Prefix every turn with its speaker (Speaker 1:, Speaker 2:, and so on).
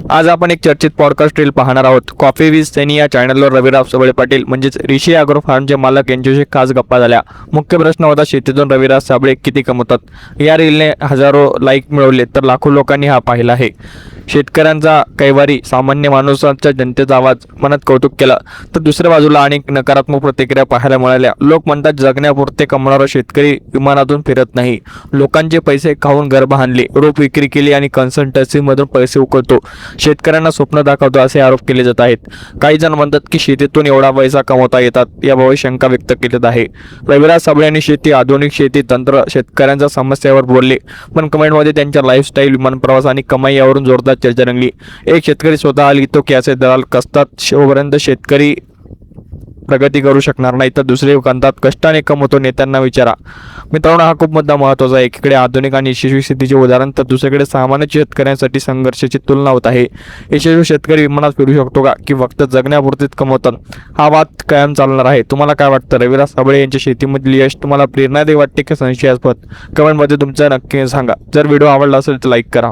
Speaker 1: आज आपण एक चर्चित पॉडकास्ट रील पाहणार आहोत. कॉफी विथ सनी या चॅनलवर रविराज सबळे पाटील म्हणजेच ऋषी ॲग्रो फार्मचे मालक यांच्याशी खास गप्पा झाल्या. मुख्य प्रश्न होता, शेतीतून रविराज साबळे किती कमवतात. या रीलने हजारो लाईक मिळवले तर लाखो लोकांनी हा पाहिला आहे. शेतकऱ्यांचा कैवारी, सामान्य माणसाच्या जनतेचा आवाज, मनात कौतुक केलं तर दुसऱ्या बाजूला अनेक नकारात्मक प्रतिक्रिया पाहायला मिळाल्या. लोक म्हणतात, जगण्यापुरते कमवणारा शेतकरी विमानातून फिरत नाही, लोकांचे पैसे खाऊन घर बांधले, रोप विक्री केली आणि कन्सल्टन्सीमधून पैसे उकळतो, शेतकऱ्यांना स्वप्न दाखवतो असे आरोप केले जात आहेत. काही जण म्हणतात की शेतीतून एवढा पैसा कमवता येतात, याबाबत शंका व्यक्त केली आहे. रविराज साबळे यांनी शेती, आधुनिक शेती तंत्र, शेतकऱ्यांच्या समस्यावर बोलले, पण कमेंटमध्ये त्यांच्या लाईफस्टाईल, विमान प्रवास आणि कमाई यावरून जोरदार चर्चा रंगली. एक शेतकरी स्वतः लिहितो की असे दलाल कसतात शेवटपर्यंत शेतकरी प्रगती करू शकणार नाही, तर दुसरे म्हणतात कष्टाने कमवतो नेत्यांना विचारा. मित्रांनो, हा खूप मुद्दा महत्त्वाचा आहे. एकीकडे आधुनिक आणि यशस्वी शेतीचे उदाहरण तर दुसरीकडे सामान्य शेतकऱ्यांसाठी संघर्षाची तुलना होत आहे. यशस्वी शेतकरी विमानात फिरू शकतो का, की फक्त जगण्यापुरतीच कमवतात? हा वाद कायम चालणार आहे. तुम्हाला काय वाटतं? रविराज साबळे यांच्या शेतीमधील यश तुम्हाला प्रेरणादायी वाटते की संशयास्पद? कमेंटमध्ये तुमचं नक्की सांगा. जर व्हिडिओ आवडला असेल तर लाईक करा.